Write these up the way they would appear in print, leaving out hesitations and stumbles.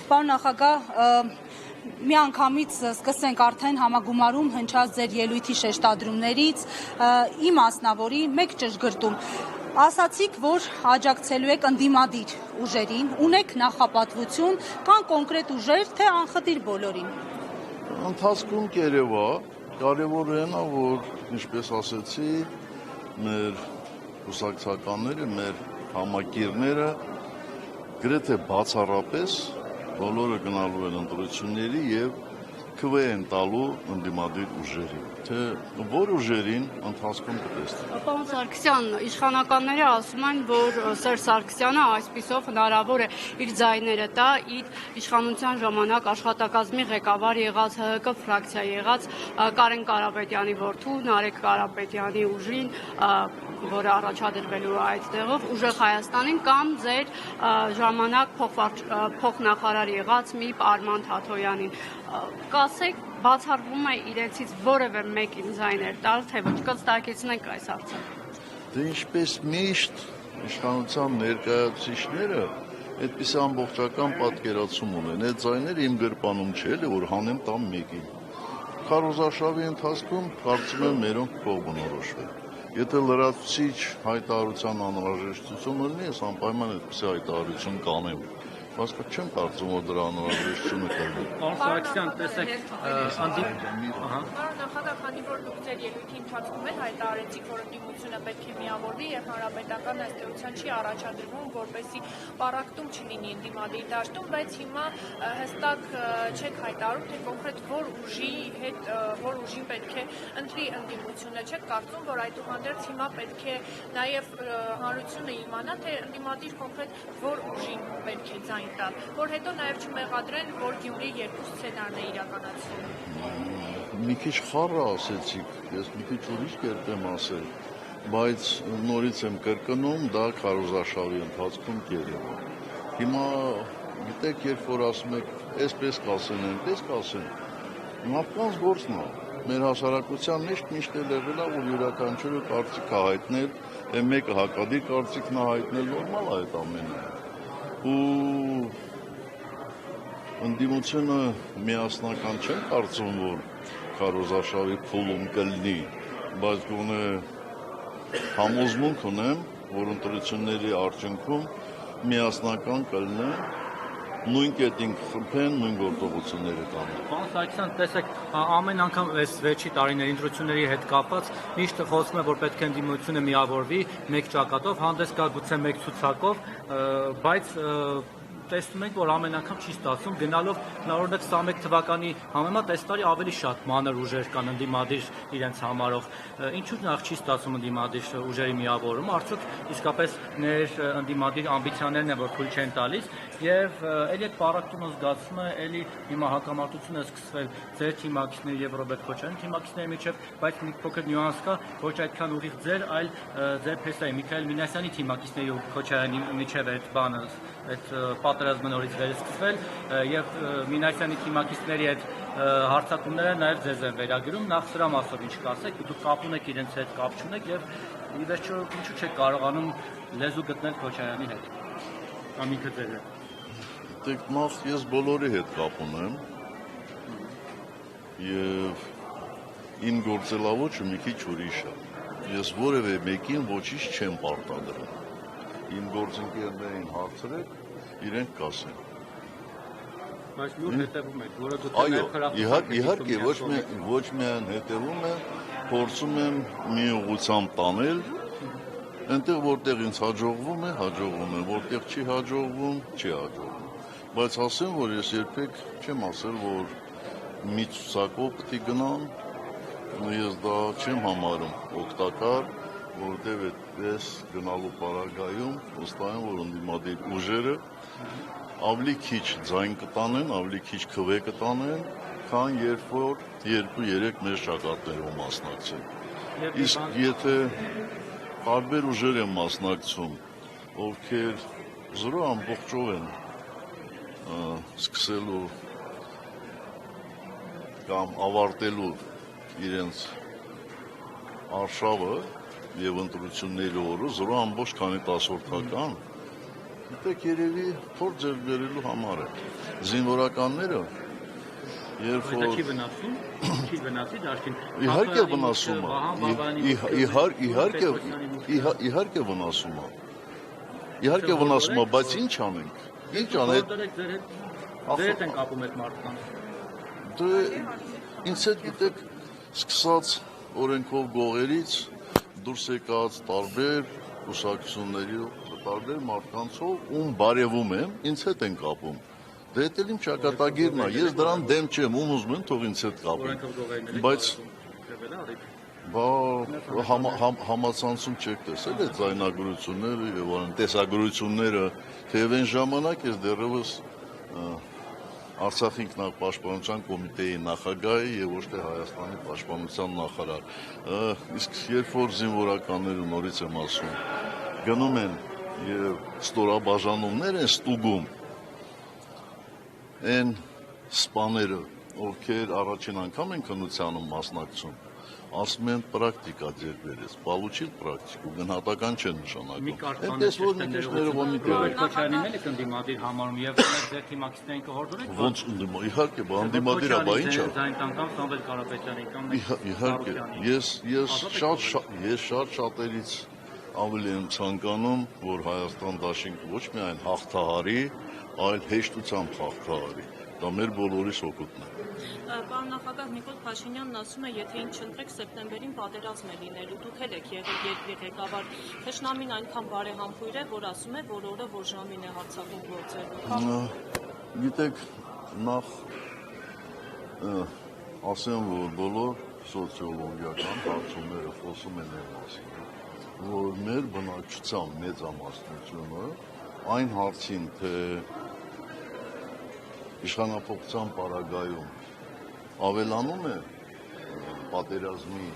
Պարոն նախագահ, միանգամից սկսենք արդեն համագումարում հնչած ձեր ելույթի շեշտադրումներից, իմ մասնավորի մեկ ճշգրտում։ Ասացիք, որ աջակցելու եք ընդդիմադիր ուժերին, ունեք նախապատվություն, կան կոնկրետ ուժեր, թե անխտիր բոլորին։ Ընթացքում կերևա, կարևորն է, որ ինչպես ասեցի, մեր կուսակցականները, մեր համակիրները գրեթե բացառապես բոլորը գնալու են ընտրությունների եւ քվե են տալու ընդդիմադիր ուժերին, թե որ ուժերին ընթացքում կտեսնի։ Պարոն Սարգսյան, իշխանականները ասում են, որ Սերժ Սարգսյանը այսպիսով հնարավոր է իր ձայները տա իր իշխանության ժամանակ աշխատակազմի ղեկավար եղած ՀՀԿ ֆրակցիա եղած Կարեն Կարապետյանի որդու Նարեկ Կարապետյանի ուժին, որը առաջադրվելու է այդ տեղով, ուժեղ Հայաստանին կամ ձեր ժամանակ փոխնախարար եղած ՄԻՊ Արման Թաթոյանին։ Կասեք, բացառվում է իրենցից որևէ մեկին ձայներ տալ, թե ոչ, կստակեցնենք այս հարցը։ Դե ինչպես միշտ իշխանության ներկայացուցիչները այդպիսի ամբողջական պատկերացում ունեն, այդ ձայները իմ գրպանում չէ, էլի որ հանեմ տամ մեկին։ Քարոզարշավի ընթացքում կարծում եմ մերոնք կողմնորոշվեն։ Եթե լրացուցիչ հայտարարության անհրաժեշտություն լինի, ես անպայման այդպիսի հայտարարություն կանեմ։ Բայց չեմ կարծում, որ դրա անհրաժեշտությունը կլինի։ Պարոն Սարգսյան, տեսեք, Պարոն նախագահ, քանի որ դուք ձեր ելույթի ընթացքում էլ հայտարարեցիք, որ ընդդիմությունը պետք է միավորվի եւ հանրապետական ըստ էության չի առաջադրվում, որպեսզի պառակտում չլինի ընդդիմադիր դաշտում, բայց հիմա հստակ չեք հայտարարում, թե կոնկրետ որ ուժին պետք է ընտրի ընդդիմությունը։ Չեք կարծում, որ այդուհանդերձ հիմա պետք է նաեւ հանրությունը իմանա, թե ընդդիմադիր կոնկրետ որ ուժին պետք է ձայն տալ, որ հետո նաև չմեղադրեն, որ Գյումրի երկու սցենարն է իրականացվում։ Մի քիչ խառը ասեցիք, ես մի քիչ ուրիշ կերպ եմ ասել, բայց նորից եմ կրկնում, դա քարոզարշավի ընթացքում կերևա։ Հիմա գիտեք, երբ որ ասում եք, այսպես կասեն, այնպես կասեն, մարդկանց գործն է։ Մեր հասարակության մեջ միշտ էլ եղել է, որ յուրաքանչյուրը կարծիք է հայտնել, մեկը հակադիր կարծիքն է հայտնել, նորմալ է այդ ամենը։ Ու ընդդիմությունը միասնական չեմ կարծում, որ քարոզարշավի փուլում կլինի, բայց գոնե համոզմունք ունեմ, որ ընտրությունների արդյունքում միասնական կլինեն, նույն կետին կխփեն, նույն գործողությունները կանեն։ Պարոն Սարգսյան, տեսեք, ամեն անգամ այս վերջի տարիների ընտրությունների հետ կապված միշտ խոսում է, որ պետք է ընդդիմությունը միավորվի մեկ ճակատով, հանդես գա գուցե մեկ ցուցակով, բայց տեսնում ենք, որ ամեն անգամ չի ստացվում, գնալով օրինակ 21 թվականի համեմատ այս տարի ավելի շատ մանր ուժեր կան ընդդիմադիր իրենց համարող։ Ինչու՞ նախ չի ստացվում ընդդիմադիր ուժերի միավորումը, արդյոք իսկապես ներ ընդդիմադիր ամբիցիաներն են, որ թույլ չեն տալիս, եւ ելի պառակտումը զգացվում է, ելի հիմա հակամարտություն է սկսվել ձեր թիմակիցների եւ Ռոբերտ Քոչարյանի թիմակիցների միջեւ, բայց մի փոքր նյուանս կա, ոչ այդքան ուղիղ ձեր, այլ ձեր փեսայի Միքայել Մինասյանի թիմակիցների ու Քոչարյանի միջեւ այդ բանը, այդ պատերազմը նորից վերսկսվել եւ Մինասյանի թիմակիցների այդ հարցակումները նաեւ ձեզ են վերագրում, նախ սրա մասով ինչ կասեք, դուք կապ ունեք իրենց հետ, կապ չունեք եւ ի վերջո ինչու չեք կարողանում լեզու գտնել Քոչարյանի հետ, կամ ինքը ձեր հետ։ Դեք նախ ես բոլորի հետ կապ ունեմ եւ իմ գործելավոճը մի քիչ ուրիշ է։ Ես որևէ մեկին ոչինչ չեմ պարտադրում։ Իմ գործընկերներին հարցրեք, իրենք կասեն։ Բայց լուր հետևում եք, որը դուք Այո, իհարկե ոչ միայն հետևում եմ, փորձում եմ մի ուղղությամբ տանել, այնտեղ որտեղ ինձ հաջողվում է, որտեղ չի հաջողվում, չի հաջողվում։ Բայց ասեմ, որ ես երբեք չեմ ասել, որ մի ցուցակով պետք է գնան, ես դա չեմ համարում օգտակար, որտեղ այդպես գնալու պարագայում վստահ եմ, որ ընդդիմադիր ուժերը ավելի քիչ ձայն կտանեն, ավելի քիչ քվե կտանեն, քան երբ որ 2-3 մեր շագարտներով մասնակցեն։ Իսկ եթե տարբեր ուժեր են մասնակցում, ովքեր զրո ամբողջով են սկսելու կամ ավարտելու իրենց արշավը եւ ընտրությունների օրը զրո ամբողջ քանի տասորդական Գիտեք, երևի փոր ձեռք բերելու համար է։ Զինվորականները, երբ Դա որ չի վնասում, չի վնասի դաշտին։ իհարկե վնասում է, իհարկե վնասում է, իհարկե վնասում է, բայց ինչ անենք, ինչ անենք, Ձեր հետ են կապում այդ մարդկանց։ դե ինձ հետ գիտեք, սկսած օրենքով գողերից, դուրս եկած տարբեր կուսակցությունների, տարբեր մարդկանցով, ում բարևում եմ, ինձ հետ են կապում։ Դե դա էլ իմ ճակատագիրն է, ես դրան դեմ չեմ, ում ուզում են, թող ինձ հետ կապեն։ Բայց համացանցում չեք տեսել այդ ձայնագրությունները եւ այլն տեսագրությունները, թեև այն ժամանակ ես դեռևս Արցախի ինքնապաշտպանության կոմիտեի նախագահ եւ ոչ թե Հայաստանի պաշտպանության նախարար։ Իսկ երբ որ զինվորականները նորից եմ ասում, գնում են եւ ստորաբաժանումներ են ստուգում, այն սպաները, ովքեր առաջին անգամ են քննությանում մասնակցում, ասում են պրակտիկա ձեռք բերեց, получил практику, գնահատական չեն նշանակում։ Այնպես որ մի քիչ ներողամիտ եղեք։ Քոչարյանին էլ եք ընդդիմադիր համարում եւ ձեր թիմակիցներին կհորդորեք։ Ոնց իհարկե, ընդդիմադիր է, բա ինչ է։ Ձայն տանկամ Սամվել Կարապետյանի կամ Իհարկե, ես շատ-շատերից ավելի եմ ցանկանում, որ Հայաստան դաշինք ոչ միայն հաղթահարի, այլ հեշտությամբ հաղթահարի։ Դա մեր բոլորիս օգուտն է։ Պարոն նախագահ Նիկոլ Փաշինյանն ասում է, եթե ինձ չընտրեք, սեպտեմբերին պատերազմ է լինելու, դուք էլ եք եղել երկրի ղեկավար։ Թշնամին այնքան բարեհամբույր է, որ ասում է, որ օրը որ ժամին է Արցախում գործելու։ Գիտեք, նախ ասեմ, որ բոլոր սոցիոլոգիական հարցումները խոսում են այն մասին, որ մեր բնակչության մեծամասնությունը այն հարցին, թե իշխանափոխության պարագայում ավելանում է պատերազմի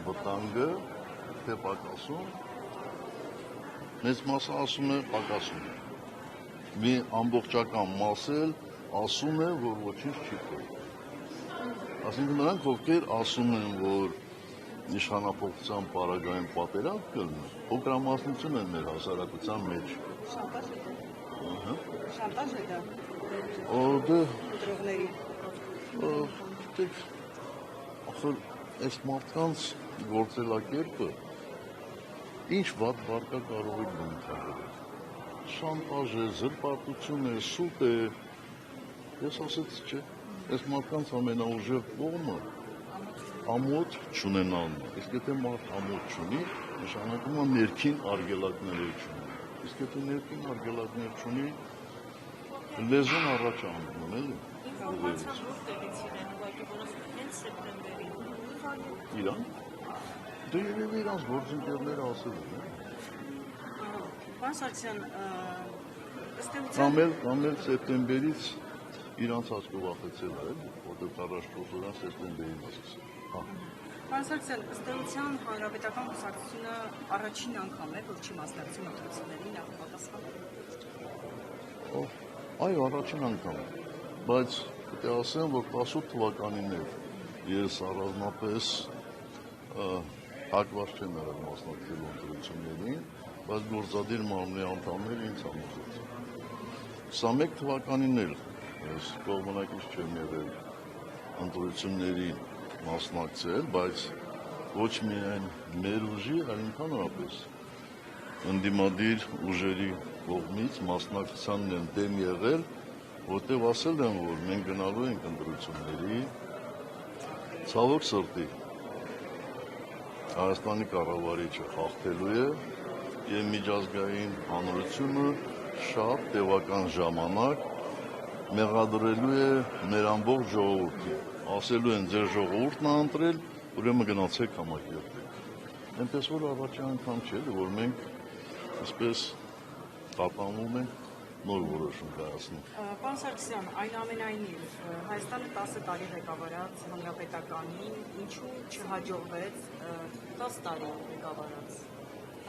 վտանգը, թե պակասում, մեծ մասը ասում է պակասում է։ Մի ամբողջական մաս էլ ասում է, որ ոչինչ չի կորում։ Այսինքն նրանք, ովքեր ասում են, որ իշխանափոխության պարագայում պատերազմ կլինի, փոքրամասնություն են մեր հասարակության մեջ։ Շանտաժ է դա։ Գիտեք, այս մարդկանց գործելակերպը ինչ վատ բարկա կարող եք բնութագրել։ Շանտաժ է, զրպարտություն է, սուտ է։ Ես ասեցի, չէ, այս մարդկանց ամենաուժեղ կողմը ամոթ չունենալն է։ Իսկ եթե մարդ ամոթ չունի, նշանակում է ներքին արգելակներ չունի։ Իսկ եթե ներքին արգելակներ չունի, լեզուն առաջ անգնում էլի։ Ինֆորմացիան որտեղից իրեն ուղղակի, որովհետև հենց սեպտեմբերին։ Իրան։ Դե երևի իրանց գործընկերները ասել են։ Պարոն Սարգսյան, ըստ Կամ էլ սեպտեմբերից իրանց հասկովախեցել է, որտեղ առաջ փոխորան սեպտեմբերին ասել։ Պարոն Սարգսյան, ըստ էության Հանրապետական կուսակցությունը առաջին անգամ է, որ չի մասնակցում ընտրություններին, պատասխանել։ Այո, առաջին անգամ, բայց պետք է ասեմ, որ 18 թվականին ես առանձնապես հակված չեմ եղել մասնակցելու ընտրություններին, բայց գործադիր մարմնի անդամները ինձ համոզեցին։ 21 թվականին էլ ես կողմնակից չեմ եղել ընտրություններին մասնակցել, բայց ոչ միայն մեր ուժի, այլ ընդհանրապես ընդդիմադիր ուժերի կողմից մասնակցությանն են դեմ եղել, որտեղ ասել են, որ մենք գնալու ենք ընտրությունների, ցավոք սրտի Հայաստանի կառավարիչը հաղթելու է եւ միջազգային հանրությունը շատ տևական ժամանակ մեղադրելու է մեր ամբողջ ժողովրդին։ Ասելու են ձեր ժողովուրդն է ընտրել, ուրեմն գնացեք համակերպեք։ Այնպես որ առաջին անգամ չէ, որ մենք այսպես տատանվում ենք նոր որոշում կայացնում։ Պարոն Սարգսյան, այնուամենայնիվ Հայաստանը 10 տարի ղեկավարած Հանրապետականին ինչու չհաջողվեց 10 տարի ղեկավարած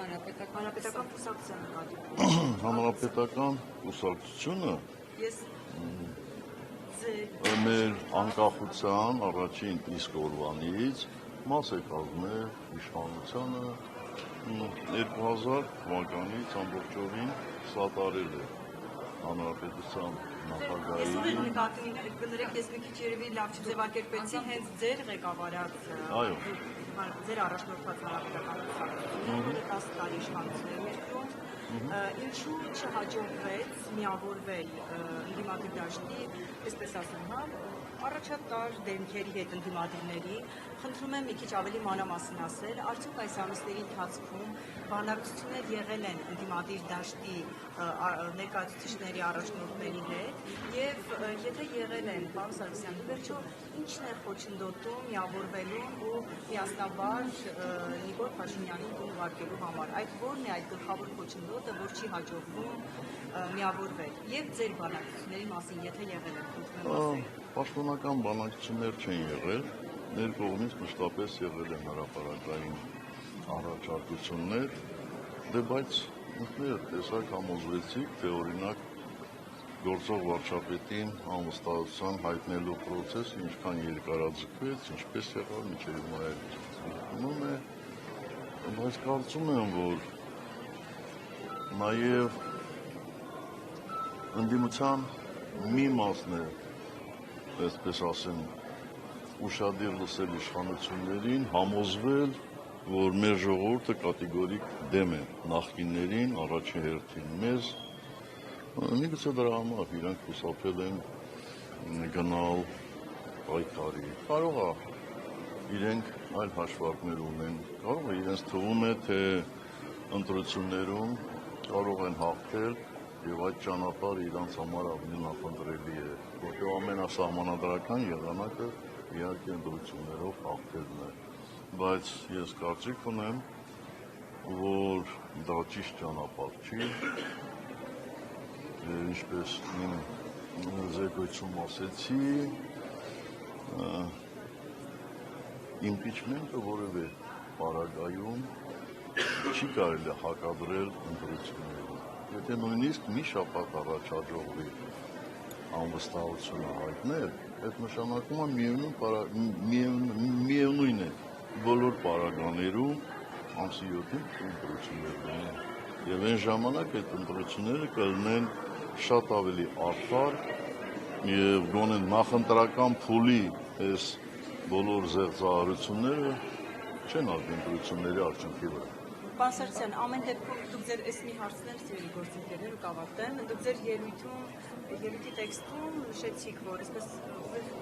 Հանրապետական կուսակցությանը նկատի։ Հանրապետական կուսակցությունը Ես մեր անկախության առաջին իսկ օրվանից մաս է կազմել իշխանությանը 2000 թվականից ամբողջովին սատարել է հանրապետության Ես նախագահի ուղիղ նկատի կներեք, ես մի քիչ երևի լավ չձևակերպեցի հենց ձեր ղեկավարած ձեր առաջնորդած հանրապետական կուսակցությունը, որը 10 տարի իշխանություն է ներկայում, ինչու չհաջողվեց միավորվել ընդդիմադիր դաշտի, այսպես ասեմ, առաջատար դեմքերի հետ ընդդիմադիրների, խնդրում եմ մի քիչ ավելի մանրամասն ասել, արդյոք այս ամիսների ընթացքում բանակցություններ եղել են ընդդիմադիր դաշտի ներկայացուցիչների առաջնորդների հետ եւ եթե եղել են, պարոն Սարգսյան, վերջո ինչն է խոչընդոտում միավորվելուն ու միասնաբար Նիկոլ Փաշինյանին տուն ուղարկելու համար, այդ որն է այդ գլխավոր խոչընդոտը, որ չի հաջողվում միավորվել եւ ձեր բանակցությունների մասին եթե եղել են, խնդրում եմ ասել։ Պաշտոնական բանակցություններ չեն եղել, ներկողմից մշտապես եղել են հրապարակային առաջարկություններ, բայց ինքներդ տեսակ համոզվեցիք, թե օրինակ գործող վարչապետին անվստահության հայտնելու process-ը ինչքան երկարաձգվեց, ինչպես եղավ մինչև հիմա մնում է, բայց կարծում եմ, որ նաև ընդդիմության մի մասն է, այսպես ասեմ, ուշադիր լսել իշխանություններին, համոզվել, որ մեր ժողովուրդը կատեգորիկ դեմ է նախկիններին, առաջին հերթին մեզ, միգուցե դրա համար իրանք խուսափել են գնալ պայքարի։ Կարող է իրենք այլ հաշվարկներ ունեն, կարող է իրենց թվում է, թե ընտրություններում կարող են հաղթել եւ այդ ճանապարհը իրանց համար ավելի նախընտրելի է, որտեղ ամենասահմանադրական եղանակը իհարկե ընտրություններով հաղթելն է, բայց ես կարծիք ունեմ, որ դա ճիշտ ճանապարհ չի, ինչպես իմ զեկույցում ասեցի, impeachment-ը որևէ պարագայում չի կարելի հակադրել ընտրություններին։ Եթե նույնիսկ մի շաբաթ առաջ հաջողվի անվստահությունը հայտնել, այդ նշանակում է միևնույն է բոլոր պարագաներում ամսի 7-ին ընտրություններ լինեն։ Եվ այն ժամանակ այդ ընտրությունները կլինեն շատ ավելի արդար եւ գոնե նախընտրական փուլի այս բոլոր զեղծահարությունները չեն արվի ընտրությունների արդյունքի վրա։ Պարոն Սարգսյան, ամեն դեպքում դուք ձեր այս մի հարցն էլ ծերի գործընկերներ ու կավարտեմ, դուք ձեր ելույթի տեքստում նշեցիք, որ այսպես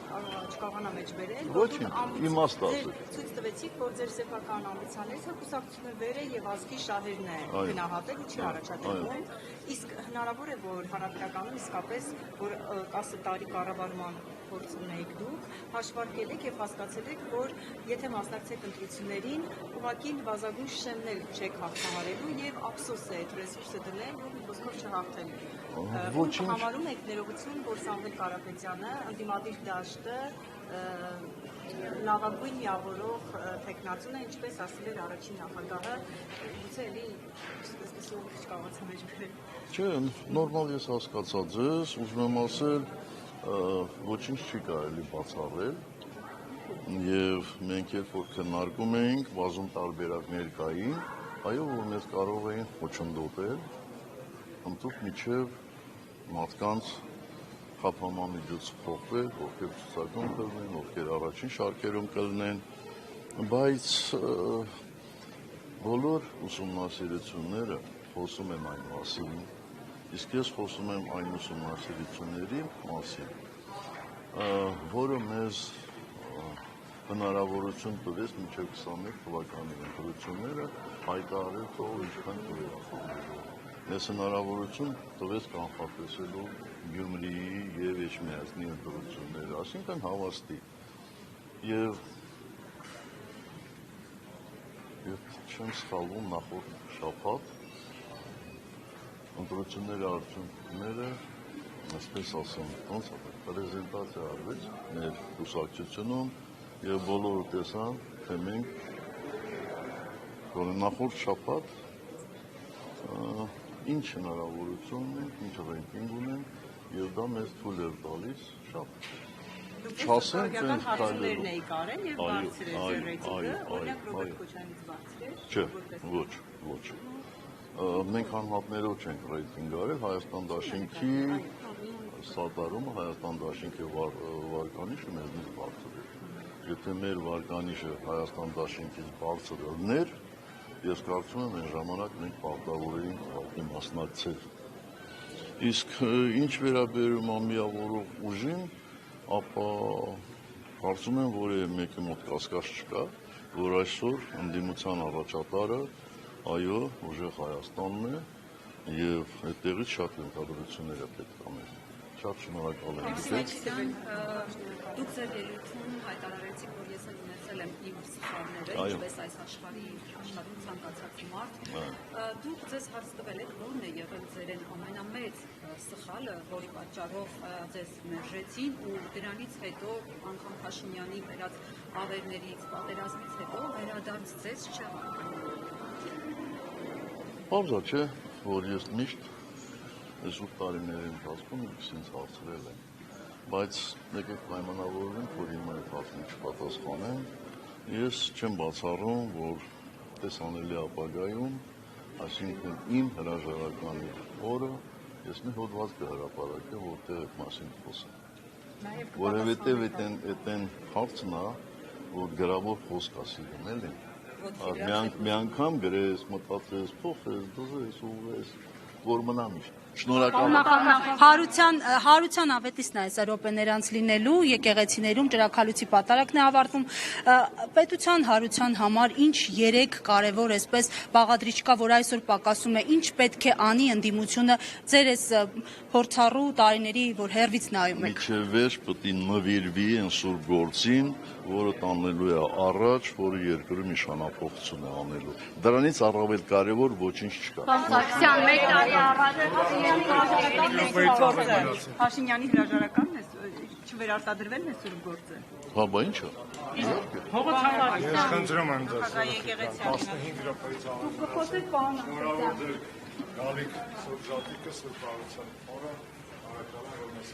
չկարողանա մեջ բերել, որ դուք ցույց տվեցիք, որ ձեր սեփական ամբիցիաներից հակուսակցությունը վեր է եւ ազգի շահերն է գնահատել ու չի առաջադրվում, իսկ հնարավոր է, որ հանրապետականում իսկապես, որ 10 տարի կառավարման փորձ ունեիք դուք, հաշվարկել եք եւ հասկացել եք, որ եթե մասնակցեք ընտրություններին, ուղղակի նվազագույն շեմնել չեք հաղթահարելու եւ ափսոս է այդ ռեսուրսը դնել, որ խոսքով չհաղթելու։ Ոչինչ համարում եք ներողություն, որ Սամվել Կարապետյանը ընդդիմադիր դաշտը լավագույն միավորող տեխնացուն է, ինչպես ասել էր առաջին նախագահը, գուցե էլի այսպես ուրիշ կարողացա մեջ բերել։ Չէ, նորմալ ես հասկացա ձեզ, ուզում եմ ասել, ոչինչ չի կարելի բացառել եւ մենք երբ որ քննարկում էինք բազում տարբերակներ կային, այո, որ մեզ կարող էին խոչընդոտել, ընդհանուր միջև մարդկանց խափանամիջոց փոխվել, ովքեր ցուցակում կլինեն, ովքեր առաջին շարքերում կլինեն, բայց բոլոր ուսումնասիրությունները խոսում են այն մասին, իսկ ես խոսում եմ այն ուսումնասիրությունների մասին, որը մեզ հնարավորություն տվեց մինչև 21 թվականի ընտրությունները հայտարարել թող ինչքան կվերացնել։ Ես հնարավորություն տվեց կանխատեսելու Գյումրիի եւ Էջմիածնի ընտրությունները, այսինքն հավաստի։ Եվ չեմ սխալվում նախորդ շաբաթ ընտրությունների արդյունքները, այսպես ասեմ, ոնց պրեզենտացիա արվեց մեր կուսակցությունում եւ բոլորը տեսան, թե մենք նախորդ շաբաթ ինչ հնարավորություն ունենք, ինչ ռեյտինգ ունենք եւ դա մեզ թույլ էր տալիս շատ չասեմ, թե հարցումներն էի կարել եւ բարձր էր ռեյտինգը, օրինակ Ռոբերտ Քոչարյանից բարձր էր։ Չէ, ոչ։ մենք անհատներով չենք ռեյտինգ արել, Հայաստան դաշինքի սատարումը, Հայաստան դաշինքի վարկանիշը մեզնից բարձր է։ Եթե մեր վարկանիշը Հայաստան դաշինքից բարձր լիներ, ես կարծում եմ այն ժամանակ մենք պարտավոր էինք մասնակցել։ Իսկ ինչ վերաբերում է միավորող ուժին, ապա կարծում եմ, որ մեկի մոտ կասկած չկա, որ այսօր ընդդիմության առաջատարը այո, ուժեղ Հայաստանն է եւ այդտեղից շատ ենթադրություններ է պետք անել։ Շատ շնորհակալ եմ։ Դուք ձեր ելույթում հայտարարեցիք, որ ես ունեցել եմ իմ սխալները, ինչպես այս աշխարհում ցանկացած մարդ։ Դուք ձեզ հարց տվել եք, որն է եղել ձեր ամենամեծ սխալը, որի պատճառով ձեզ մերժեցին ու դրանից հետո անգամ Փաշինյանի վերած ավերներից, պատերազմից հետո վերադարձ ձեզ չեղավ։ Պարզա չէ, որ ես միշտ այս 8 տարիների ընթացքում ինձ հարցրել եմ, բայց եկեք պայմանավորվենք, որ հիմա այդ հարցին չպատասխանեմ, ես չեմ բացառում, որ տեսանելի ապագայում, այսինքն իմ հրաժարականի օրը ես մի հոդված կհրապարակեմ, որտեղ այդ մասին խոսեմ։ Որովհետև այդ հարցն է, որ գրավոր խոսք ասիլում էլի։ Մի անգամ գրես, մտածես, փոխես, դզես, ուղես, որ մնա միշտ։ Հարության ավետիսն է այս րոպեներ անց լինելու, եկեղեցիներում ջրաքալույցի պատարակն է ավարտվում։ Պետության հարության համար ինչ 3 կարևոր այսպես բաղադրիչ կա, որ այսօր պակասում է, ինչ պետք է անի ընդդիմությունը ձեր այս փորձառու տարիների, որ հերվից նայում եք։ Միջևեր պետք է նվիրվի այն սուրբ գործին, որը տանելու է առաջ, որը երկրում իշխանափոխություն է անելու։ Դրանից առավել կարևոր ոչինչ չկա։ Փաշինյանի հրաժարականն է չվերարտադրվելն է սուրբ գործը։ Հա, բա ի՞նչ է։ Ես խնդրում եմ ձեզ 15 րոպեից Խոսեք, գալիք սուրբ ժատիկը սուրբ արության օրը, արակալը որ մեզ